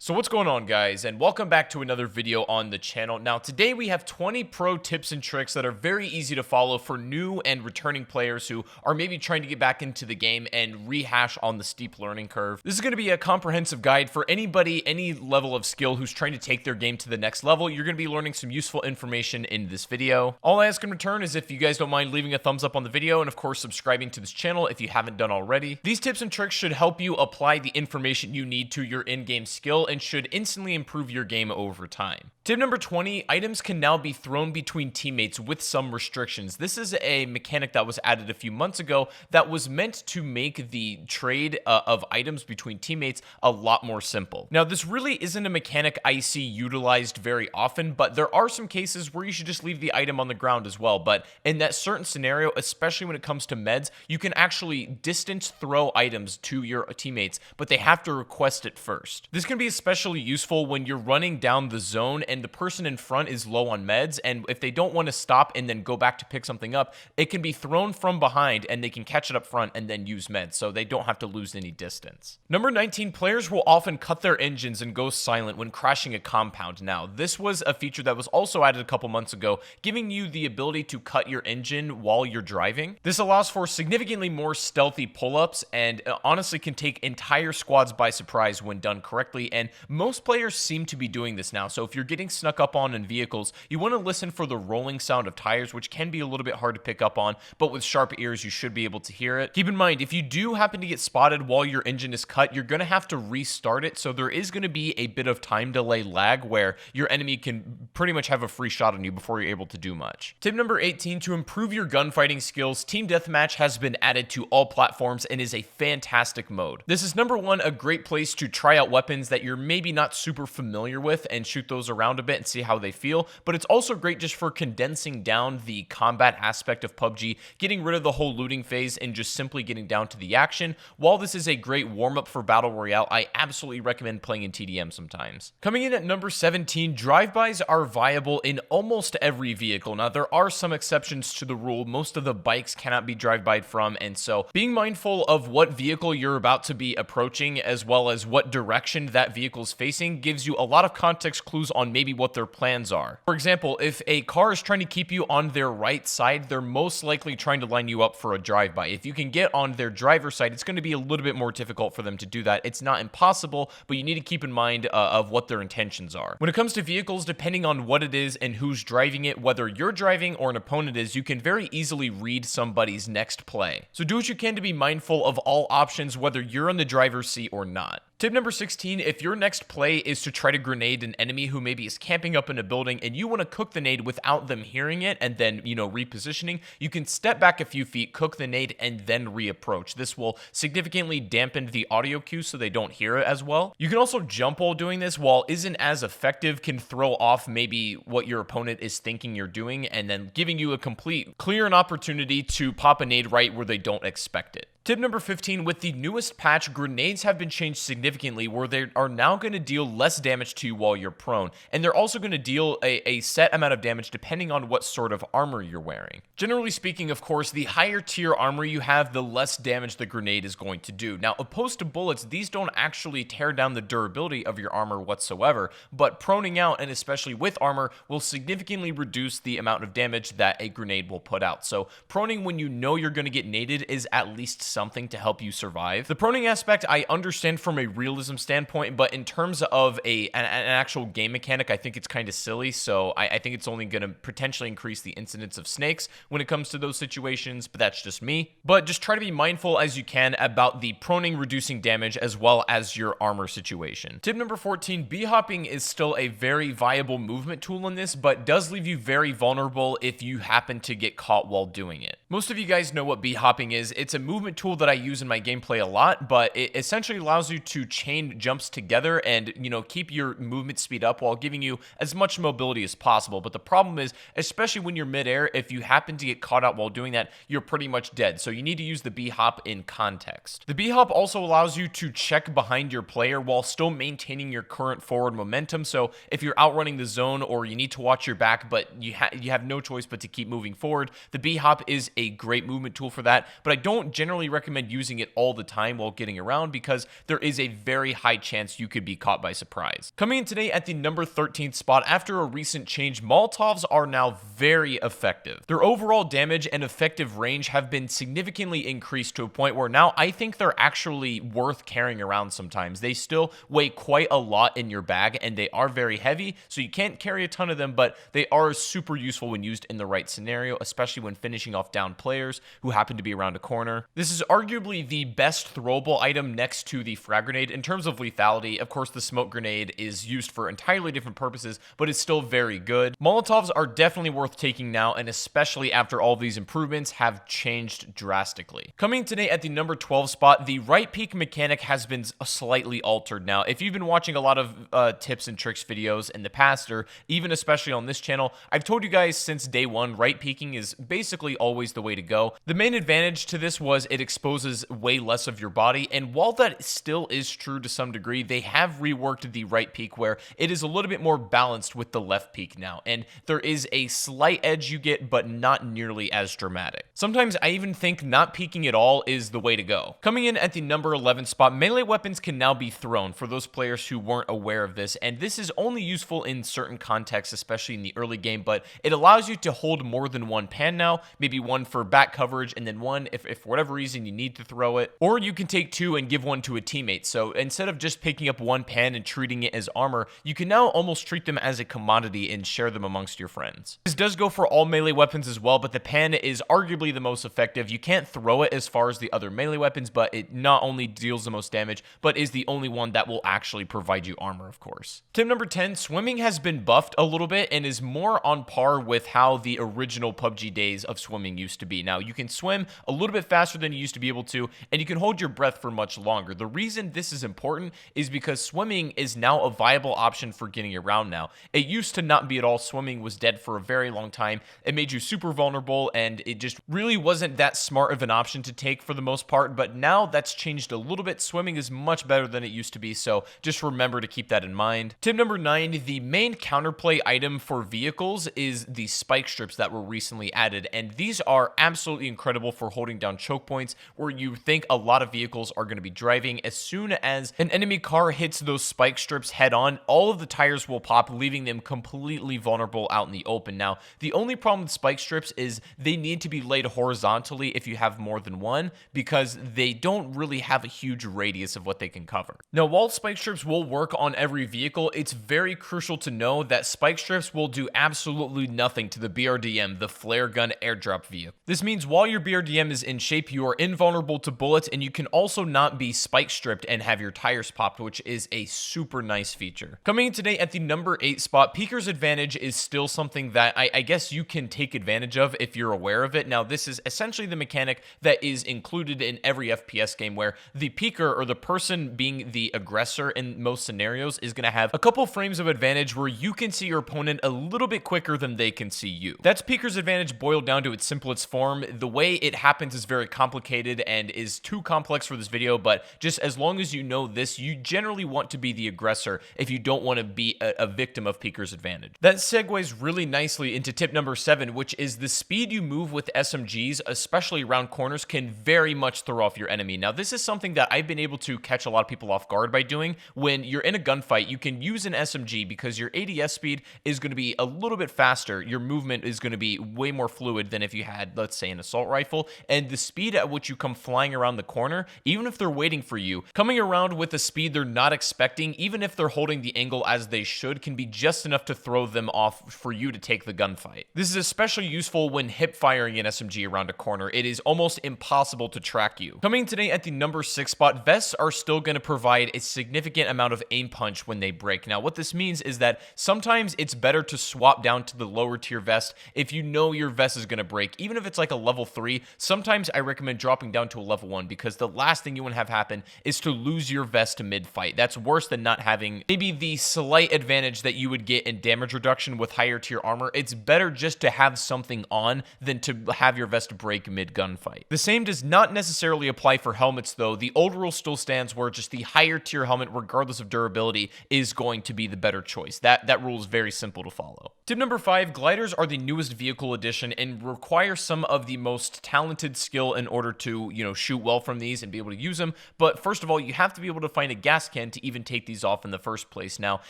So what's going on, guys, and welcome back to another video on the channel. Now today we have 20 pro tips and tricks that are very easy to follow for new and returning players who are maybe trying to get back into the game and rehash on the steep learning curve. This is going to be a comprehensive guide for anybody, any level of skill who's trying to take their game to the next level. You're going to be learning some useful information in this video. All I ask in return is if you guys don't mind leaving a thumbs up on the video and of course subscribing to this channel if you haven't done already. These tips and tricks should help you apply the information you need to your in-game skill and should instantly improve your game over time. Tip number 20, items can now be thrown between teammates with some restrictions. This is a mechanic that was added a few months ago that was meant to make the trade of items between teammates a lot more simple. Now, this really isn't a mechanic I see utilized very often, but there are some cases where you should just leave the item on the ground as well. But in that certain scenario, especially when it comes to meds, you can actually distance throw items to your teammates, but they have to request it first. This can be especially useful when you're running down the zone and the person in front is low on meds, and if they don't want to stop and then go back to pick something up, it can be thrown from behind and they can catch it up front and then use meds, so they don't have to lose any distance. Number 19, players will often cut their engines and go silent when crashing a compound. Now, this was a feature that was also added a couple months ago, giving you the ability to cut your engine while you're driving. This allows for significantly more stealthy pull-ups and honestly can take entire squads by surprise when done correctly, and most players seem to be doing this now. So if you're getting snuck up on in vehicles, you want to listen for the rolling sound of tires, which can be a little bit hard to pick up on, but with sharp ears you should be able to hear it. Keep in mind, if you do happen to get spotted while your engine is cut, you're going to have to restart it, so there is going to be a bit of time delay lag where your enemy can pretty much have a free shot on you before you're able to do much. Tip number 18, to improve your gunfighting skills, Team Deathmatch has been added to all platforms and is a fantastic mode. This is number one, a great place to try out weapons that you're maybe not super familiar with and shoot those around a bit and see how they feel, but it's also great just for condensing down the combat aspect of PUBG, getting rid of the whole looting phase and just simply getting down to the action. While this is a great warm-up for Battle Royale, I absolutely recommend playing in TDM sometimes. Coming in at number 17, drive-bys are viable in almost every vehicle. Now, there are some exceptions to the rule. Most of the bikes cannot be drive-byed from, and so being mindful of what vehicle you're about to be approaching as well as what direction that vehicle is facing gives you a lot of context clues on maybe what their plans are. For example, if a car is trying to keep you on their right side, they're most likely trying to line you up for a drive-by. If you can get on their driver's side, it's going to be a little bit more difficult for them to do that. It's not impossible, but you need to keep in mind of what their intentions are. When it comes to vehicles, depending on what it is and who's driving it, whether you're driving or an opponent is, you can very easily read somebody's next play. So do what you can to be mindful of all options, whether you're in the driver's seat or not. Tip number 16, if your next play is to try to grenade an enemy who maybe is camping up in a building and you want to cook the nade without them hearing it and then, repositioning, you can step back a few feet, cook the nade, and then reapproach. This will significantly dampen the audio cue so they don't hear it as well. You can also jump while doing this. While isn't as effective, can throw off maybe what your opponent is thinking you're doing and then giving you a complete clear and opportunity to pop a nade right where they don't expect it. Tip number 15, with the newest patch, grenades have been changed significantly where they are now going to deal less damage to you while you're prone, and they're also going to deal a set amount of damage depending on what sort of armor you're wearing. Generally speaking, of course, the higher tier armor you have, the less damage the grenade is going to do. Now, opposed to bullets, these don't actually tear down the durability of your armor whatsoever, but proning out, and especially with armor, will significantly reduce the amount of damage that a grenade will put out. So proning when you know you're going to get naded is at least something to help you survive. The proning aspect I understand from a realism standpoint, but in terms of an actual game mechanic, I think it's kind of silly, so I think it's only going to potentially increase the incidence of snakes when it comes to those situations, but that's just me. But just try to be mindful as you can about the proning reducing damage as well as your armor situation. Tip number 14, B-hopping is still a very viable movement tool in this, but does leave you very vulnerable if you happen to get caught while doing it. Most of you guys know what B-hopping is. It's a movement tool that I use in my gameplay a lot, but it essentially allows you to chain jumps together and, keep your movement speed up while giving you as much mobility as possible. But the problem is, especially when you're midair, if you happen to get caught out while doing that, you're pretty much dead. So you need to use the B-hop in context. The B-hop also allows you to check behind your player while still maintaining your current forward momentum. So if you're outrunning the zone or you need to watch your back, but you have no choice but to keep moving forward, the B-hop is a great movement tool for that. But I don't generally recommend using it all the time while getting around because there is a very high chance you could be caught by surprise. Coming in today at the number 13th spot, after a recent change, Molotovs are now very effective. Their overall damage and effective range have been significantly increased to a point where now I think they're actually worth carrying around sometimes. They still weigh quite a lot in your bag and they are very heavy, so you can't carry a ton of them, but they are super useful when used in the right scenario, especially when finishing off down players who happen to be around a corner. This is arguably the best throwable item next to the frag grenade in terms of lethality. Of course, the smoke grenade is used for entirely different purposes, but it's still very good. Molotovs are definitely worth taking now, and especially after all these improvements have changed drastically. Coming today at the number 12 spot, the right peek mechanic has been slightly altered now. If you've been watching a lot of tips and tricks videos in the past, or even especially on this channel, I've told you guys since day one, right peeking is basically always the way to go. The main advantage to this was it exposes way less of your body, and while that still is true to some degree, they have reworked the right peek where it is a little bit more balanced with the left peek now, and there is a slight edge you get, but not nearly as dramatic. Sometimes I even think not peeking at all is the way to go. Coming in at the number 11 spot, melee weapons can now be thrown for those players who weren't aware of this, and this is only useful in certain contexts, especially in the early game, but it allows you to hold more than one pan now, maybe one for back coverage and then one if for whatever reason you need to throw it, or you can take two and give one to a teammate. So instead of just picking up one pan and treating it as armor, you can now almost treat them as a commodity and share them amongst your friends. This does go for all melee weapons as well, but the pan is arguably the most effective. You can't throw it as far as the other melee weapons, but it not only deals the most damage, but is the only one that will actually provide you armor, of course. Tip number 10, swimming has been buffed a little bit and is more on par with how the original PUBG days of swimming used to be. Now, you can swim a little bit faster than you used to be able to, and you can hold your breath for much longer. The reason this is important is because swimming is now a viable option for getting around now. It used to not be at all. Swimming was dead for a very long time. It made you super vulnerable, and it just really wasn't that smart of an option to take for the most part, but now that's changed a little bit. Swimming is much better than it used to be, so just remember to keep that in mind. Tip number 9, the main counterplay item for vehicles is the spike strips that were recently added, and these are absolutely incredible for holding down choke points where you think a lot of vehicles are going to be driving. As soon as an enemy car hits those spike strips head on, all of the tires will pop, leaving them completely vulnerable out in the open. Now, the only problem with spike strips is they need to be laid horizontally if you have more than one, because they don't really have a huge radius of what they can cover. Now, while spike strips will work on every vehicle, it's very crucial to know that spike strips will do absolutely nothing to the BRDM, the flare gun airdrop vehicle. This means while your BRDM is in shape, you are invulnerable to bullets, and you can also not be spike stripped and have your tires popped, which is a super nice feature. Coming in today at the number 8 spot, Peeker's Advantage is still something that I guess you can take advantage of if you're aware of it. Now, this is essentially the mechanic that is included in every FPS game where the peeker, or the person being the aggressor in most scenarios, is going to have a couple frames of advantage where you can see your opponent a little bit quicker than they can see you. That's Peeker's Advantage boiled down to its simplest form. The way it happens is very complicated and is too complex for this video, but just as long as you know this, you generally want to be the aggressor if you don't want to be a victim of Peeker's Advantage. That segues really nicely into tip number 7, which is the speed you move with SMGs, especially around corners, can very much throw off your enemy. Now, this is something that I've been able to catch a lot of people off guard by doing. When you're in a gunfight, you can use an SMG because your ADS speed is going to be a little bit faster. Your movement is going to be way more fluid than if you had, let's say, an assault rifle, and the speed at which you come flying around the corner, even if they're waiting for you, coming around with a speed they're not expecting, even if they're holding the angle as they should, can be just enough to throw them off for you to take the gunfight. This is especially useful when hip firing an SMG around a corner. It is almost impossible to track you. Coming today at the number 6 spot, vests are still going to provide a significant amount of aim punch when they break. Now, what this means is that sometimes it's better to swap down to the lower tier vest if you know your vest is going to break. Even if it's like a level 3, sometimes I recommend dropping down to a level 1, because the last thing you want to have happen is to lose your vest to mid-fight. That's worse than not having maybe the slight advantage that you would get in damage reduction with higher tier armor. It's better just to have something on than to have your vest break mid-gunfight. The same does not necessarily apply for helmets, though. The old rule still stands where just the higher tier helmet, regardless of durability, is going to be the better choice. That rule is very simple to follow. Tip number 5, gliders are the newest vehicle addition and require some of the most talented skill in order to, shoot well from these and be able to use them. But first of all, you have to be able to find a gas can to even take these off in the first place. Now,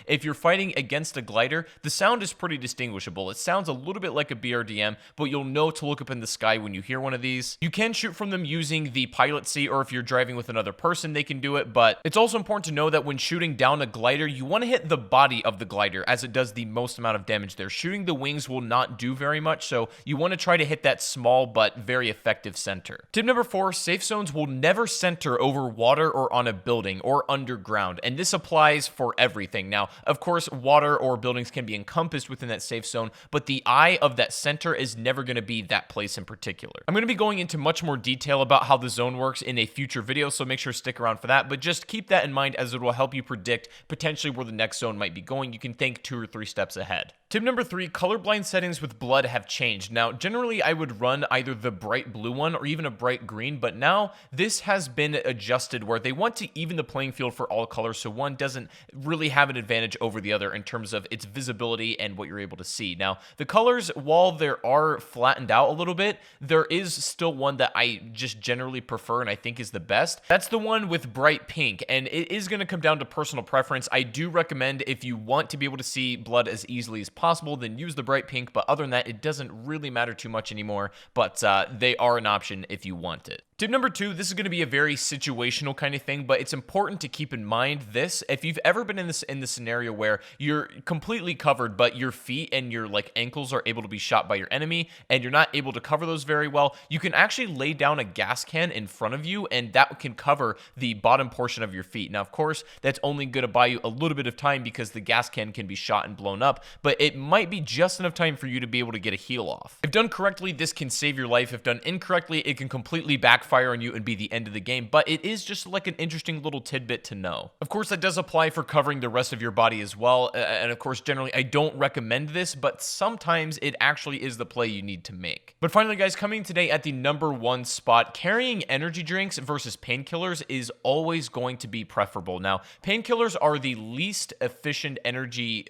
if you're fighting against a glider, the sound is pretty distinguishable. It sounds a little bit like a BRDM, but you'll know to look up in the sky when you hear one of these. You can shoot from them using the pilot seat, or if you're driving with another person, they can do it. But it's also important to know that when shooting down a glider, you want to hit the body of the glider, as it does the most amount of damage there. Shooting the wings will not do very much, so you want to try to hit that small but very effective center. Tip number 4, safe zones will never center over water or on a building or underground, and this applies for everything. Now, of course, water or buildings can be encompassed within that safe zone, but the eye of that center is never going to be that place in particular. I'm going to be going into much more detail about how the zone works in a future video, so make sure to stick around for that, but just keep that in mind as it will help you predict potentially where the next zone might be going. You can think 2 or 3 steps ahead. Tip number 3, colorblind settings with blood have changed. Now, generally I would run either the bright blue one or even a bright green, but now this has been adjusted where they want to even the playing field for all colors, so one doesn't really have an advantage over the other in terms of its visibility and what you're able to see. Now, the colors, while there are flattened out a little bit, there is still one that I just generally prefer and I think is the best. That's the one with bright pink, and it is going to come down to personal preference. I do recommend, if you want to be able to see blood as easily as possible, then use the bright pink, but other than that, it doesn't really matter too much anymore, but they are an option if you want it. Tip number 2, this is going to be a very situational kind of thing, but it's important to keep in mind this. If you've ever been in the scenario where you're completely covered, but your feet and your ankles are able to be shot by your enemy, and you're not able to cover those very well, you can actually lay down a gas can in front of you, and that can cover the bottom portion of your feet. Now, of course, that's only going to buy you a little bit of time because the gas can be shot and blown up, but it might be just enough time for you to be able to get a heal off. If done correctly, this can save your life. If done incorrectly, it can completely backfire on you and be the end of the game, but it is just like an interesting little tidbit to know. Of course, that does apply for covering the rest of your body as well, and of course, generally, I don't recommend this, but sometimes it actually is the play you need to make. But finally, guys, coming today at the number 1 spot, carrying energy drinks versus painkillers is always going to be preferable. Now, painkillers are the least efficient energy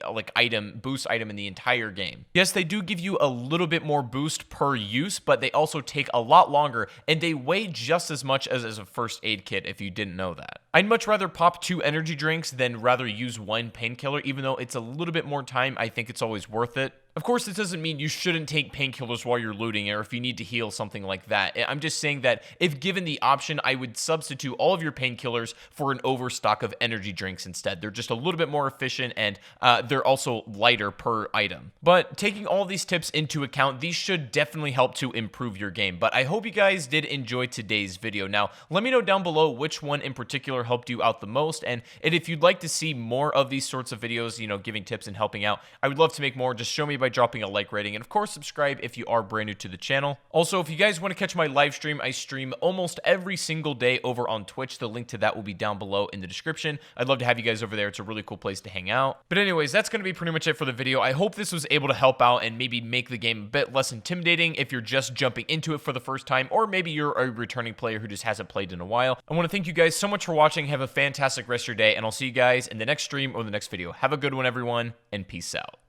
boost item in the entire game. Yes, they do give you a little bit more boost per use, but they also take a lot longer, and they weigh just as much as a first aid kit, if you didn't know that. I'd much rather pop 2 energy drinks than rather use 1 painkiller. Even though it's a little bit more time, I think it's always worth it. Of course, this doesn't mean you shouldn't take painkillers while you're looting or if you need to heal, something like that. I'm just saying that if given the option, I would substitute all of your painkillers for an overstock of energy drinks instead. They're just a little bit more efficient, and they're also lighter per item. But taking all these tips into account, these should definitely help to improve your game. But I hope you guys did enjoy today's video. Now, let me know down below which one in particular helped you out the most, and if you'd like to see more of these sorts of videos, giving tips and helping out, I would love to make more. Just show me by dropping a like rating, and of course subscribe if you are brand new to the channel. Also, if you guys want to catch my live stream, I stream almost every single day over on Twitch. The link to that will be down below in the description. I'd love to have you guys over there. It's a really cool place to hang out. But anyways, that's going to be pretty much it for the video. I hope this was able to help out and maybe make the game a bit less intimidating if you're just jumping into it for the first time, or maybe you're a returning player who just hasn't played in a while. I want to thank you guys so much for watching. Have a fantastic rest of your day, and I'll see you guys in the next stream or the next video. Have a good one, everyone, and peace out.